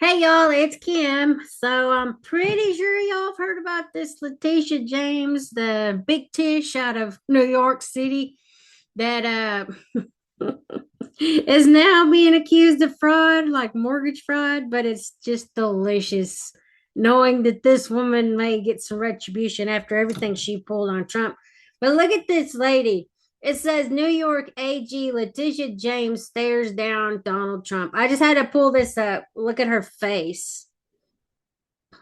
Hey y'all, it's Kim. So I'm pretty sure y'all have heard about this Letitia James, the big tish out of New York City that is now being accused of fraud, like mortgage fraud, but it's just delicious knowing that this woman may get some retribution after everything she pulled on Trump. But look at this lady. It says New York AG Letitia James stares down Donald Trump. I just had to pull this up. Look at her face.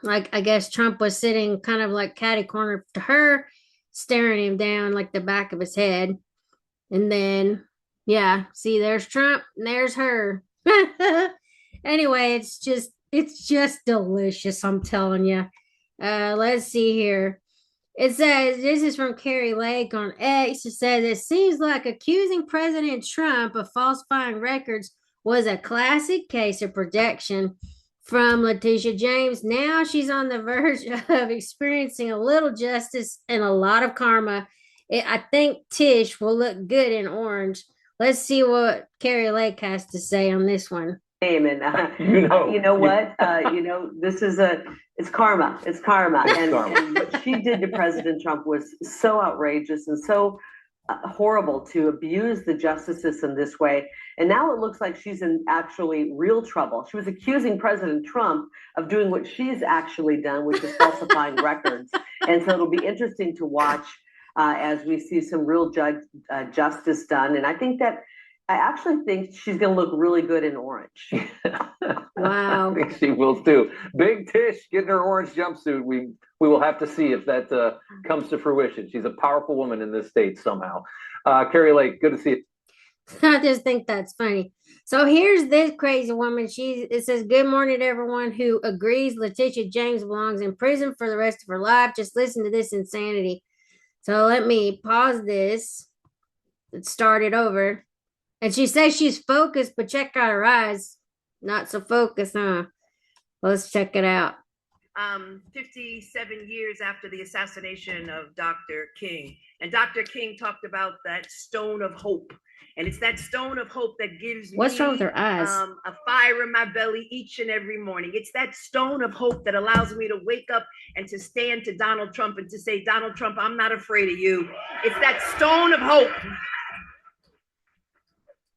Like, I guess Trump was sitting kind of like catty corner to her, staring him down like the back of his head. And then, yeah, see, there's Trump and there's her. Anyway, it's just delicious. I'm telling you. Let's see here. It says this is from Carrie Lake on X. It says it seems like accusing President Trump of falsifying records was a classic case of projection from Letitia James. Now she's on the verge of experiencing a little justice and a lot of karma. I think Tish will look good in orange. Let's see what Carrie Lake has to say on this one. Name and you know what this is a it's karma, and what she did to President Trump was so outrageous and so horrible, to abuse the justice system this way. And now it looks like she's in actually real trouble. She was accusing President Trump of doing what she's actually done, which is falsifying records. And so it'll be interesting to watch as we see some real justice done. And I actually think she's going to look really good in orange. Wow. I think she will too. Big Tish getting her orange jumpsuit. We will have to see if that comes to fruition. She's a powerful woman in this state somehow. Carrie Lake, good to see you. I just think that's funny. So here's this crazy woman. It says, "Good morning to everyone who agrees Letitia James belongs in prison for the rest of her life. Just listen to this insanity." So let me pause this. Let's start it over. And she says she's focused, but check out her eyes. Not so focused, huh? Let's check it out. 57 years after the assassination of Dr. King. And Dr. King talked about that stone of hope. And it's that stone of hope that gives What's wrong with her eyes? A fire in my belly each and every morning. It's that stone of hope that allows me to wake up and to stand to Donald Trump and to say, Donald Trump, I'm not afraid of you. It's that stone of hope.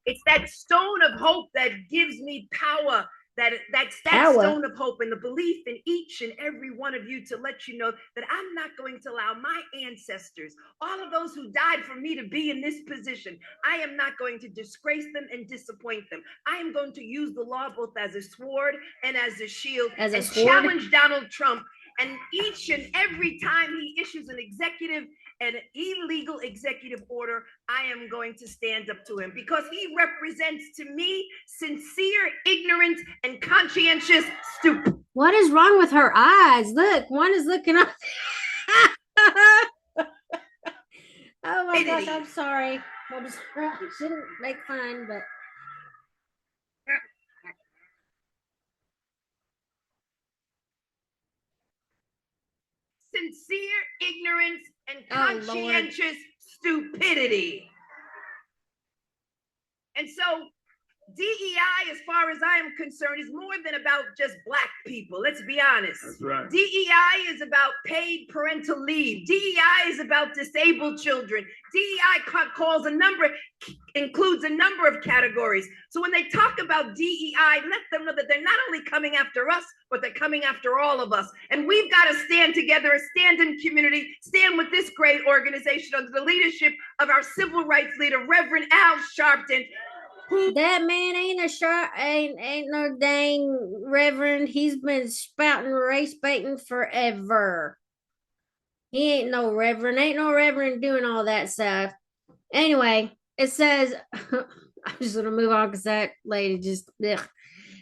It's that stone of hope that gives me power. That's that stone of hope and the belief in each and every one of you to let you know that I'm not going to allow my ancestors, all of those who died for me, to be in this position. I am not going to disgrace them and disappoint them. I am going to use the law both as a sword and as a shield, and challenge Donald Trump. And each and every time he issues an illegal executive order, I am going to stand up to him, because he represents to me sincere ignorance and conscientious stupid. What is wrong with her eyes? Look, one is looking up. Oh my gosh, I'm sorry. I shouldn't make fun, but sincere ignorance and conscientious stupidity. And so DEI, as far as I am concerned, is more than about just Black people. Let's be honest. That's right. DEI is about paid parental leave. DEI is about disabled children. DEI includes a number of categories. So when they talk about DEI, let them know that they're not only coming after us, but they're coming after all of us. And we've got to stand together, stand in community, stand with this great organization under the leadership of our civil rights leader, Reverend Al Sharpton. That man ain't no dang reverend. He's been spouting race baiting forever. He ain't no reverend. Ain't no reverend doing all that stuff. Anyway, it says I'm just gonna move on because that lady just ugh.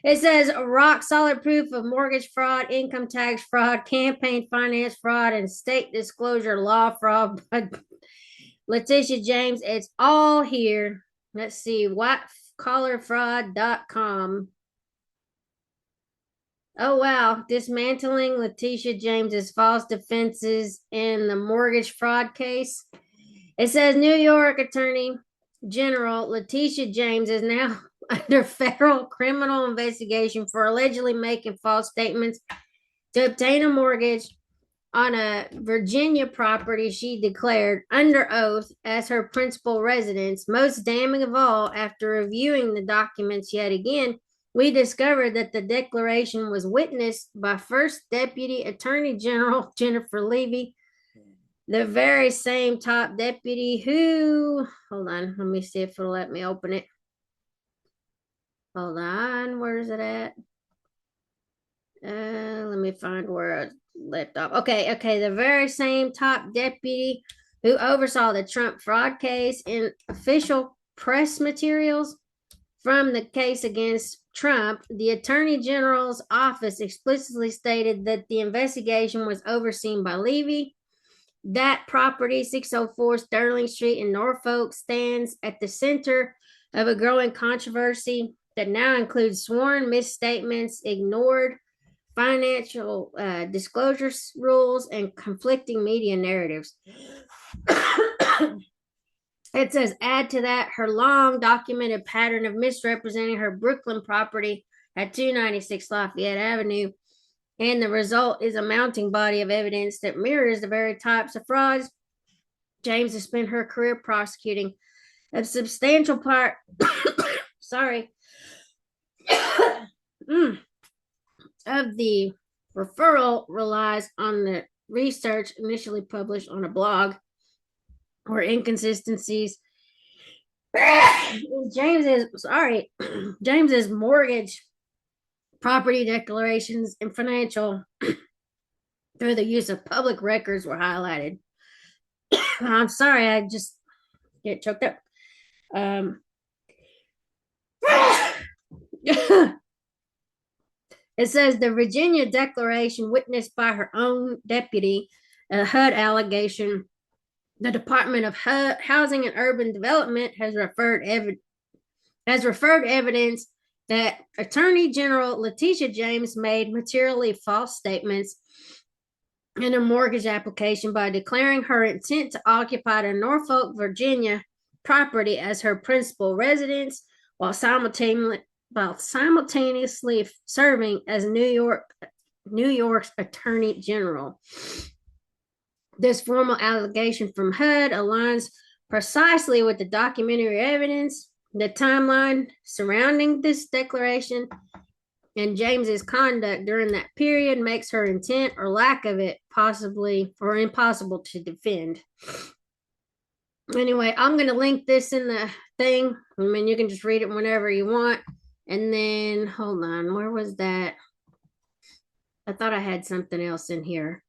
It says rock solid proof of mortgage fraud, income tax fraud, campaign finance fraud, and state disclosure law fraud. But Letitia James, it's all here. Let's see, whitecollarfraud.com. Oh, wow. Dismantling Letitia James's false defenses in the mortgage fraud case. It says New York Attorney General Letitia James is now under federal criminal investigation for allegedly making false statements to obtain a mortgage on a Virginia property she declared under oath as her principal residence. Most damning of all, after reviewing the documents yet again, we discovered that the declaration was witnessed by First Deputy Attorney General Jennifer Levy, the very same top deputy who, hold on, let me see if it'll let me open it. Hold on, where is it at? Let me find where I left off. Okay, the very same top deputy who oversaw the Trump fraud case. In official press materials from the case against Trump, the Attorney General's office explicitly stated that the investigation was overseen by Levy. That property, 604 Sterling Street in Norfolk, stands at the center of a growing controversy that now includes sworn misstatements, ignored financial disclosure rules, and conflicting media narratives. It says, add to that her long documented pattern of misrepresenting her Brooklyn property at 296 Lafayette Avenue, and the result is a mounting body of evidence that mirrors the very types of frauds James has spent her career prosecuting. A substantial part, sorry, of the referral relies on the research initially published on a blog where inconsistencies James's mortgage, property declarations, and financial through the use of public records were highlighted. I'm sorry, I just get choked up. It says the Virginia declaration witnessed by her own deputy, a HUD allegation. The Department of Housing and Urban Development has referred evidence that Attorney General Letitia James made materially false statements in a mortgage application by declaring her intent to occupy the Norfolk, Virginia property as her principal residence while simultaneously serving as New York's Attorney General. This formal allegation from HUD aligns precisely with the documentary evidence, the timeline surrounding this declaration, and James's conduct during that period makes her intent or lack of it possibly or impossible to defend. Anyway, I'm going to link this in the thing. I mean, you can just read it whenever you want. And then, hold on, where was that? I thought I had something else in here.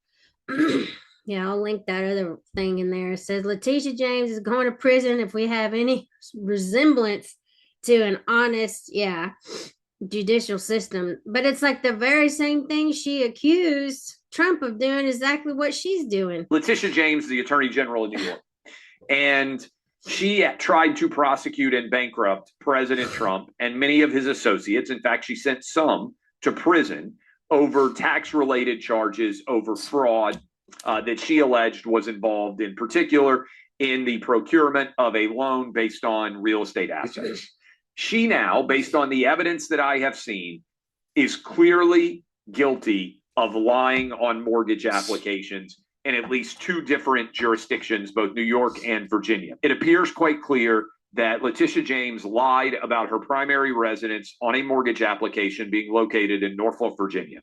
Yeah, I'll link that other thing in there. It says Letitia James is going to prison if we have any resemblance to an honest, judicial system. But it's like the very same thing she accused Trump of doing, exactly what she's doing. Letitia James, the Attorney General of New York. And she tried to prosecute and bankrupt President Trump and many of his associates. In fact, she sent some to prison over tax-related charges over fraud that she alleged was involved, in particular, in the procurement of a loan based on real estate assets. She now, based on the evidence that I have seen, is clearly guilty of lying on mortgage applications in at least two different jurisdictions, both New York and Virginia. It appears quite clear that Letitia James lied about her primary residence on a mortgage application being located in Norfolk, Virginia.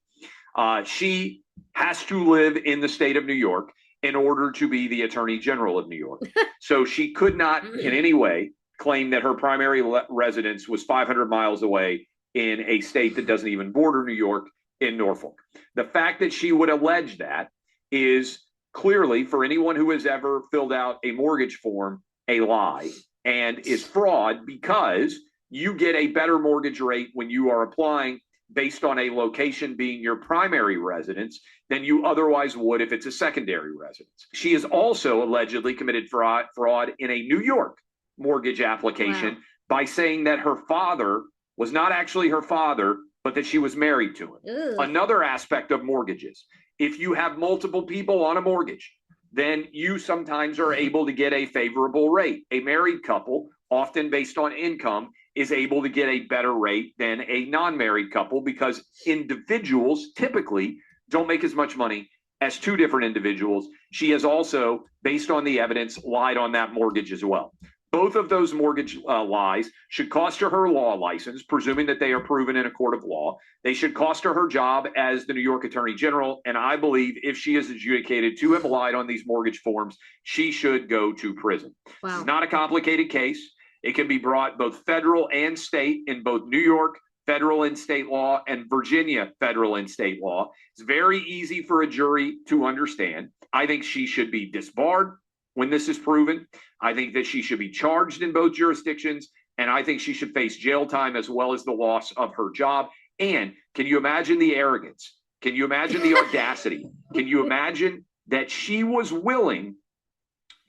She has to live in the state of New York in order to be the Attorney General of New York. So she could not in any way claim that her primary residence was 500 miles away in a state that doesn't even border New York in Norfolk. The fact that she would allege that is clearly, for anyone who has ever filled out a mortgage form, a lie and is fraud, because you get a better mortgage rate when you are applying based on a location being your primary residence than you otherwise would if it's a secondary residence. She has also allegedly committed fraud in a New York mortgage application by saying that her father was not actually her father, but that she was married to him. Ew. Another aspect of mortgages, if you have multiple people on a mortgage, then you sometimes are able to get a favorable rate. A married couple, often based on income, is able to get a better rate than a non-married couple, because individuals typically don't make as much money as two different individuals. She has also, based on the evidence, lied on that mortgage as well. Both of those mortgage lies should cost her her law license, presuming that they are proven in a court of law. They should cost her her job as the New York Attorney General. And I believe if she is adjudicated to have lied on these mortgage forms, she should go to prison. Wow. This is not a complicated case. It can be brought both federal and state in both New York federal and state law and Virginia federal and state law. It's very easy for a jury to understand. I think she should be disbarred when this is proven. I think that she should be charged in both jurisdictions, and I think she should face jail time as well as the loss of her job. And can you imagine the arrogance? Can you imagine the audacity? Can you imagine that she was willing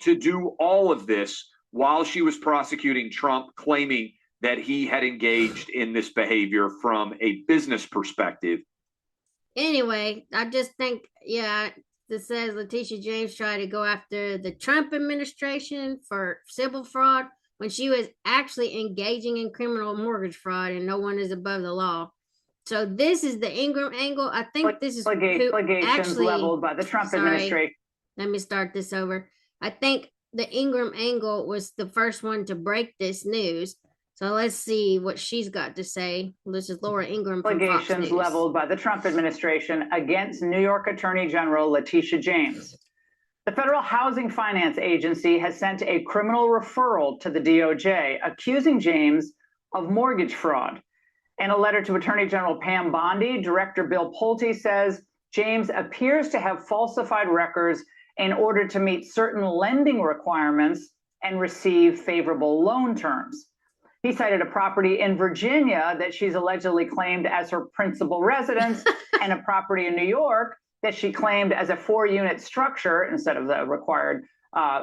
to do all of this while she was prosecuting Trump, claiming that he had engaged in this behavior from a business perspective? Anyway, I just think, this says Letitia James tried to go after the Trump administration for civil fraud when she was actually engaging in criminal mortgage fraud, and no one is above the law. So this is the Ingram angle. I think this is allegations leveled by the Trump administration. Let me start this over. I think the Ingram angle was the first one to break this news. So let's see what she's got to say. This is Laura Ingram from Fox Allegations News. leveled by the Trump administration against New York Attorney General Letitia James. The Federal Housing Finance Agency has sent a criminal referral to the DOJ accusing James of mortgage fraud. In a letter to Attorney General Pam Bondi, Director Bill Pulte says James appears to have falsified records in order to meet certain lending requirements and receive favorable loan terms. He cited a property in Virginia that she's allegedly claimed as her principal residence and a property in New York that she claimed as a 4-unit structure instead of the required,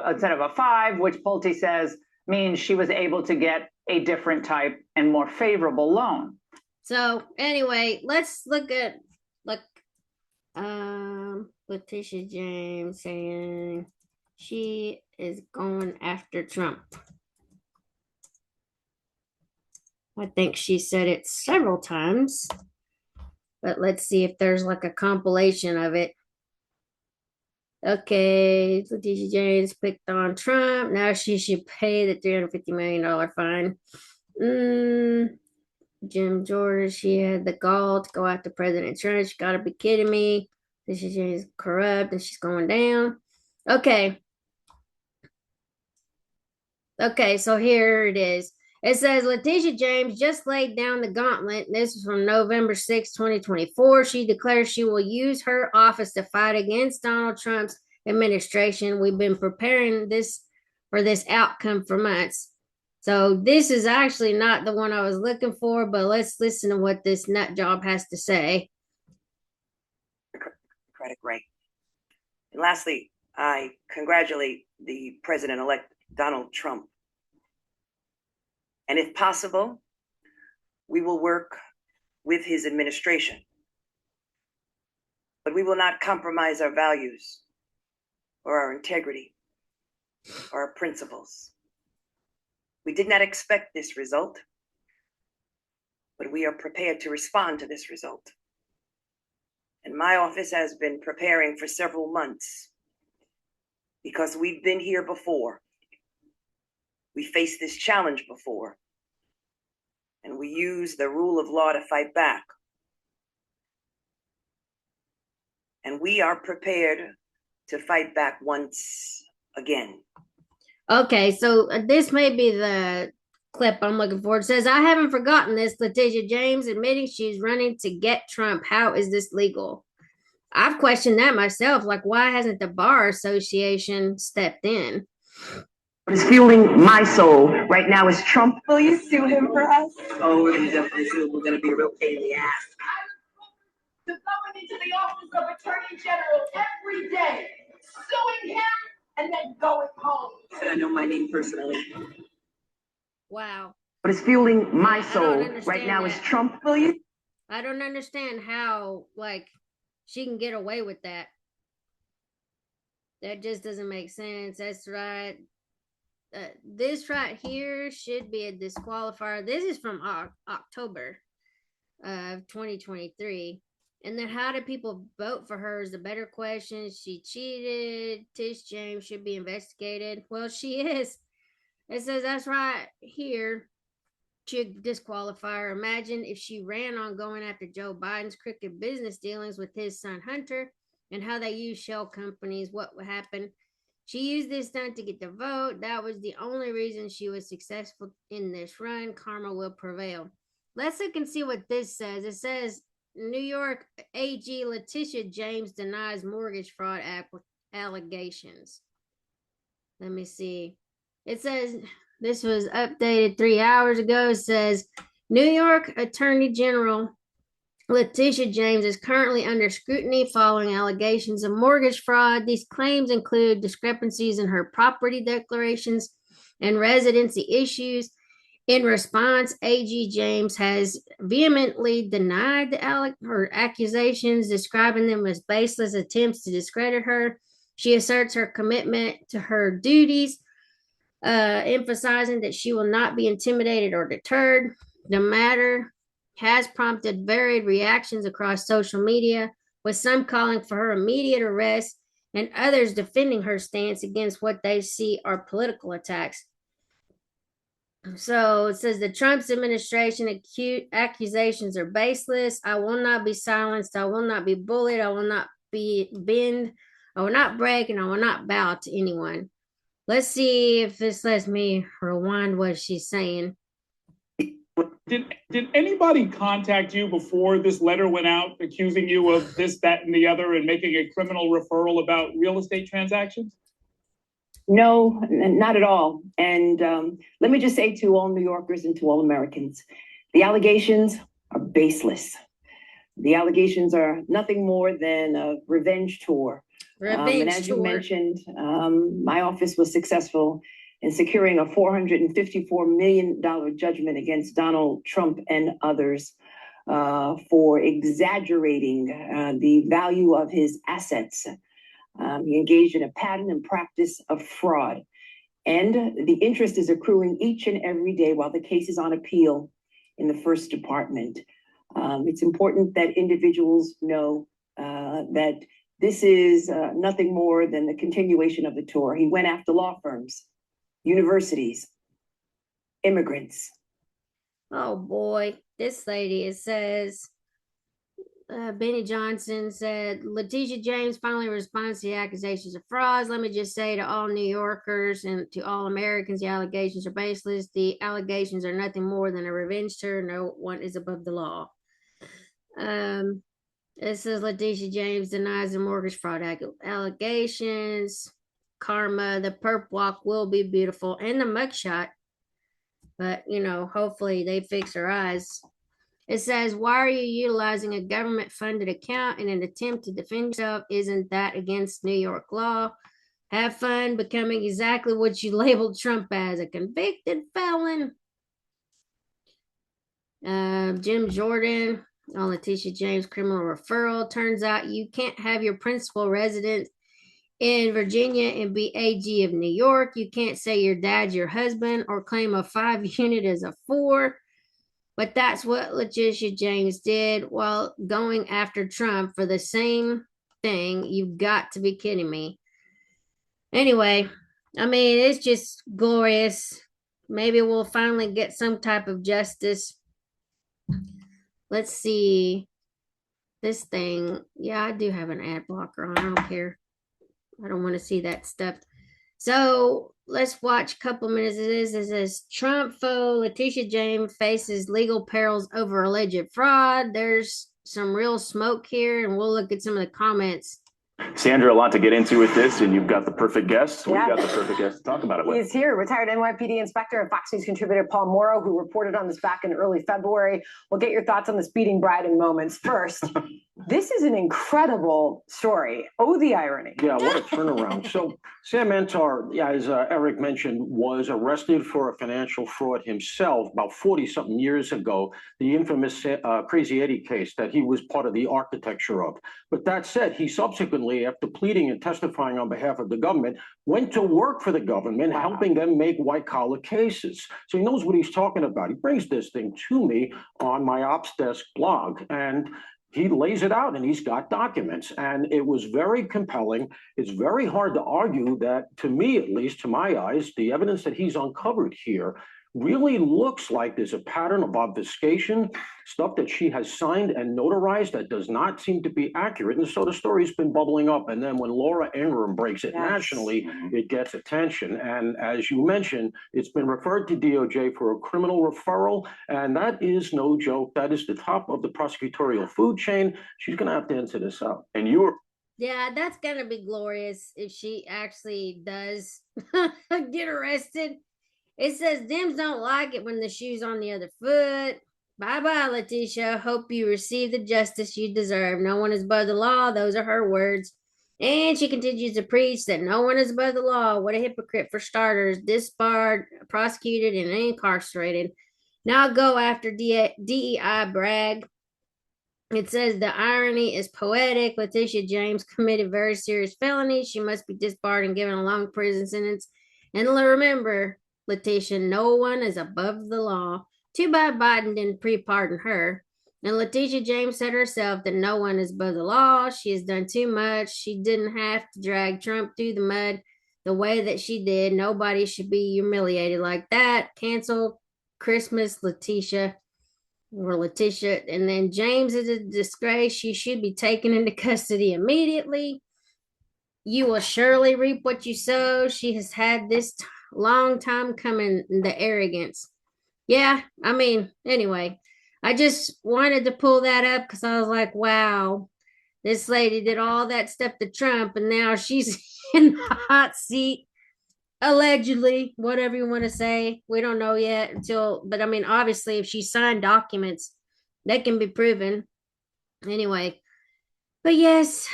instead of a 5, which Pulte says means she was able to get a different type and more favorable loan. So anyway, let's look at Letitia James saying she is going after Trump. I think she said it several times, but let's see if there's like a compilation of it. Okay, Letitia James picked on Trump. Now she should pay the $350 million fine. Jim Jordan, she had the gall to go after President Trump. She gotta be kidding me. Letitia James is corrupt and she's going down. Okay, so here it is. It says Letitia James just laid down the gauntlet. This is from November 6, 2024. She declares she will use her office to fight against Donald Trump's administration. We've been preparing for this outcome for months. So this is actually not the one I was looking for, but let's listen to what this nut job has to say. Credit great. And lastly, I congratulate the President-elect Donald Trump. And if possible, we will work with his administration. But we will not compromise our values or our integrity or our principles. We did not expect this result, but we are prepared to respond to this result. And my office has been preparing for several months because we've been here before. We faced this challenge before, and we use the rule of law to fight back. And we are prepared to fight back once again. Okay, so this may be the clip I'm looking for. It says, I haven't forgotten this. Letitia James admitting she's running to get Trump. How is this legal? I've questioned that myself. Like, why hasn't the Bar Association stepped in? What is fueling my soul right now is Trump. Will you sue him for us? Oh, we're gonna definitely sue him. We're gonna be a real pain in the ass. To going into the office of Attorney General every day, suing him, and then going home. I know my name personally. Wow. What is fueling my soul right now is Trump. Will you? I don't understand how, like, she can get away with that. That just doesn't make sense. That's right. This right here should be a disqualifier. This is from October of 2023. And then how did people vote for her is the better question. She cheated. Tish James should be investigated. Well, she is. It says that's right here. Should disqualify her. Imagine if she ran on going after Joe Biden's crooked business dealings with his son Hunter and how they use shell companies. What would happen? She used this stunt to get the vote. That was the only reason she was successful in this run. Karma will prevail. Let's look and see what this says. It says New York AG Letitia James denies mortgage fraud allegations. Let me see. It says this was updated 3 hours ago. It says New York Attorney General Letitia James is currently under scrutiny following allegations of mortgage fraud. These claims include discrepancies in her property declarations and residency issues. In response, AG James has vehemently denied her accusations, describing them as baseless attempts to discredit her. She asserts her commitment to her duties, emphasizing that she will not be intimidated or deterred. The matter has prompted varied reactions across social media, with some calling for her immediate arrest and others defending her stance against what they see are political attacks. So it says the Trump's administration accusations are baseless. I will not be silenced. I will not be bullied. I will not bend. I will not break, and I will not bow to anyone. Let's see if this lets me rewind what she's saying. Did anybody contact you before this letter went out accusing you of this, that, and the other and making a criminal referral about real estate transactions? No, not at all. And let me just say to all New Yorkers and to all Americans, the allegations are baseless. The allegations are nothing more than a revenge tour. And as you mentioned, my office was successful in securing a $454 million judgment against Donald Trump and others for exaggerating the value of his assets. He engaged in a pattern and practice of fraud. And the interest is accruing each and every day while the case is on appeal in the First Department. It's important that individuals know that this is nothing more than the continuation of the tour. He went after law firms, universities, immigrants. Oh boy, this lady, it says, Benny Johnson said, Letitia James finally responds to the accusations of frauds. Let me just say to all New Yorkers and to all Americans, the allegations are baseless. The allegations are nothing more than a revenge tour. No one is above the law. It says Letitia James denies the mortgage fraud allegations. Karma, the perp walk will be beautiful, and the mugshot. But, hopefully they fix her eyes. It says, why are you utilizing a government-funded account in an attempt to defend yourself? Isn't that against New York law? Have fun becoming exactly what you labeled Trump as, a convicted felon. Jim Jordan on Letitia James criminal referral. Turns out you can't have your principal residence in Virginia and be AG of New York. You can't say your dad's your husband or claim a 5 unit as a 4. But that's what Letitia James did while going after Trump for the same thing. You've got to be kidding me. Anyway, it's just glorious. Maybe we'll finally get some type of justice. Let's see. This thing. Yeah, I do have an ad blocker on. I don't care. I don't want to see that stuff. So let's watch a couple minutes of this. It says Trump foe Letitia James faces legal perils over alleged fraud. There's some real smoke here, and we'll look at some of the comments. Sandra, a lot to get into with this, and you've got the perfect guest. We've got the perfect guest to talk about it with. He's here, retired NYPD inspector and Fox News contributor Paul Morrow, who reported on this back in early February. We'll get your thoughts on the speeding bride in moments. First, This is an incredible story. Oh, the irony. Yeah, what a turnaround. So Sam Antar, as Eric mentioned, was arrested for a financial fraud himself about 40-something years ago, the infamous Crazy Eddie case that he was part of the architecture of. But that said, he subsequently, after pleading and testifying on behalf of the government, went to work for the government, helping them make white-collar cases. So he knows what he's talking about. He brings this thing to me on my Ops Desk blog, and he lays it out, and he's got documents, and it was very compelling. It's very hard to argue that, to me at least, to my eyes, the evidence that he's uncovered here really looks like there's a pattern of obfuscation, stuff that she has signed and notarized that does not seem to be accurate. And so the story's been bubbling up. And then when Laura Ingraham breaks it nationally, it gets attention. And as you mentioned, it's been referred to DOJ for a criminal referral. And that is no joke. That is the top of the prosecutorial food chain. She's going to have to answer this out. And you were Yeah, that's gonna be glorious if she actually does get arrested. It says Dems don't like it when the shoe's on the other foot. Bye-bye, Letitia. Hope you receive the justice you deserve. No one is above the law. Those are her words. And she continues to preach that no one is above the law. What a hypocrite for starters. Disbarred, prosecuted, and incarcerated. Now go after DEI brag. It says the irony is poetic. Letitia James committed very serious felonies. She must be disbarred and given a long prison sentence. And remember, Letitia, no one is above the law. Too bad Biden didn't pre-pardon her. And Letitia James said herself that no one is above the law. She has done too much. She didn't have to drag Trump through the mud the way that she did. Nobody should be humiliated like that. Cancel Christmas, Letitia. Or Letitia. And then James is a disgrace. She should be taken into custody immediately. You will surely reap what you sow. She has had this long time coming, the arrogance. Yeah, I mean, anyway, I just wanted to pull that up because I was like, wow, this lady did all that stuff to Trump, and now she's in the hot seat, allegedly, whatever you want to say. We don't know yet but I mean, obviously, if she signed documents, that can be proven. Anyway, but yes,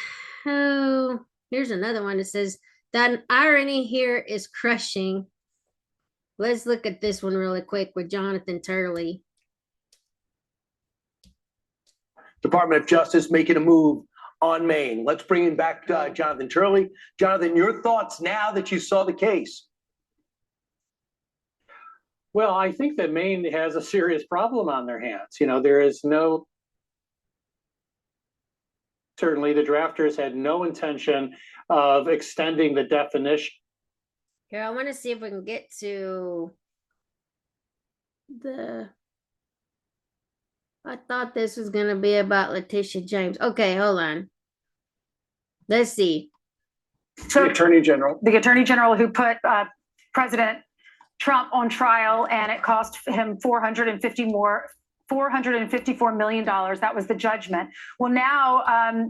oh, here's another one that says, the irony here is crushing. Let's look at this one really quick with Jonathan Turley. Department of Justice making a move on Maine. Let's bring in back Jonathan Turley. Jonathan, your thoughts now that you saw the case? Well, I think that Maine has a serious problem on their hands. You know, there is no, certainly the drafters had no intention of extending the definition. Here, I want to see if we can get to I thought this was going to be about Letitia James. Okay, hold on. Let's see. So the Attorney General. The Attorney General who put President Trump on trial, and it cost him $454 million. That was the judgment. Well, now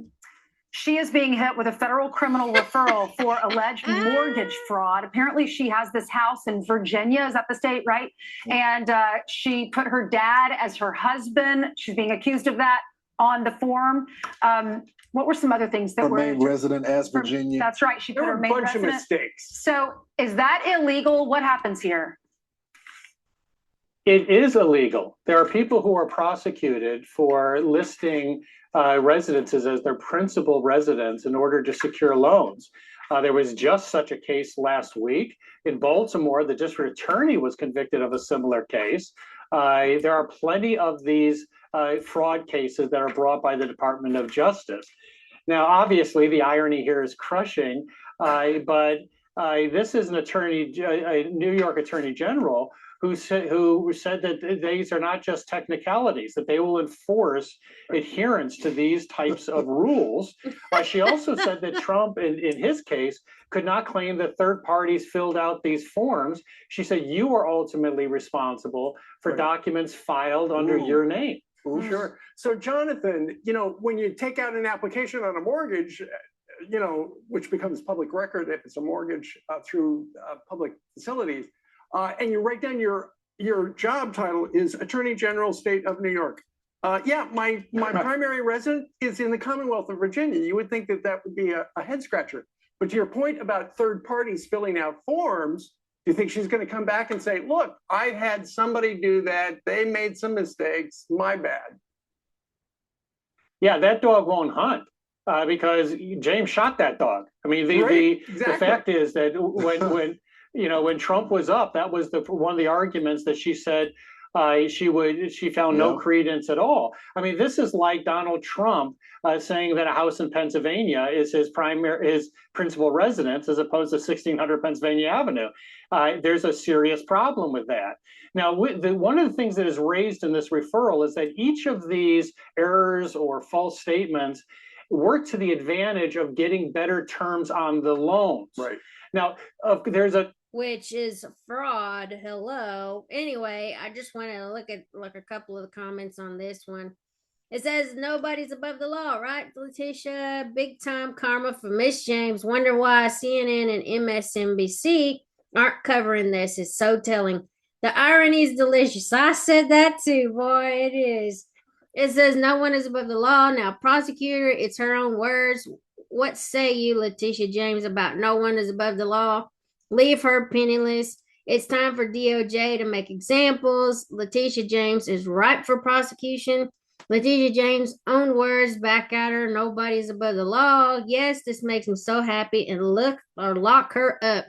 she is being hit with a federal criminal referral for alleged mortgage fraud. Apparently, she has this house in Virginia. Is that the state, right? And she put her dad as her husband. She's being accused of that on the form. What were some other things that her were main resident as Virginia? That's right. She put her main resident. There were a bunch of mistakes. So is that illegal? What happens here? It is illegal. There are people who are prosecuted for listing residences as their principal residence in order to secure loans. There was just such a case last week in Baltimore. The district attorney was convicted of a similar case. There are plenty of these fraud cases that are brought by the Department of Justice. Now, obviously, the irony here is crushing, but this is a New York Attorney General who said that these are not just technicalities, that they will enforce adherence to these types of rules. She also said that Trump, in his case, could not claim that third parties filled out these forms. She said, you are ultimately responsible for documents filed under your name. Sure. So, Jonathan, you know, when you take out an application on a mortgage, you know, which becomes public record if it's a mortgage through public facilities, and you write down your job title is Attorney General, State of New York. Yeah, my primary residence is in the Commonwealth of Virginia. You would think that that would be a head scratcher. But to your point about third parties filling out forms, do you think she's going to come back and say, look, I had somebody do that. They made some mistakes. My bad. Yeah, that dog won't hunt because James shot that dog. I mean, the fact is that when Trump was up, that was one of the arguments that she said she found no credence at all. I mean, this is like Donald Trump saying that a house in Pennsylvania is his principal residence as opposed to 1600 Pennsylvania Avenue. There's a serious problem with that. Now, one of the things that is raised in this referral is that each of these errors or false statements work to the advantage of getting better terms on the loans. Right. Now, which is fraud. Hello. Anyway, I just want to look at a couple of the comments on this one. It says nobody's above the law, right, Letitia? Big time karma for Miss James. Wonder why CNN and MSNBC aren't covering this. It's so telling. The irony is delicious. I said that too, boy. It is. It says no one is above the law. Now, prosecutor, it's her own words. What say you, Letitia James, about no one is above the law? Leave her penniless. It's time for DOJ to make examples. Letitia James is ripe for prosecution. Letitia James' own words back at her. Nobody's above the law. Yes, this makes me so happy. And lock her up.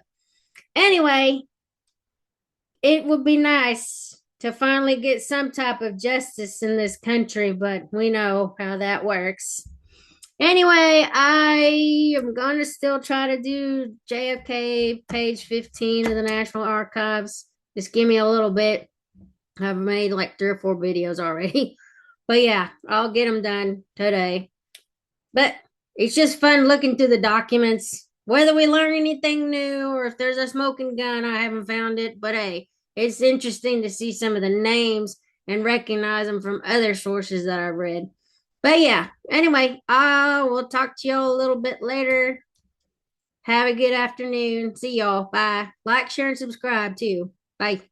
Anyway, it would be nice to finally get some type of justice in this country, but we know how that works. Anyway, I am going to still try to do JFK page 15 of the National Archives. Just give me a little bit. I've made like 3 or 4 videos already. But yeah, I'll get them done today. But it's just fun looking through the documents. Whether we learn anything new or if there's a smoking gun, I haven't found it. But hey, it's interesting to see some of the names and recognize them from other sources that I've read. But yeah, anyway, I will talk to y'all a little bit later. Have a good afternoon. See y'all. Bye. Like, share, and subscribe too. Bye.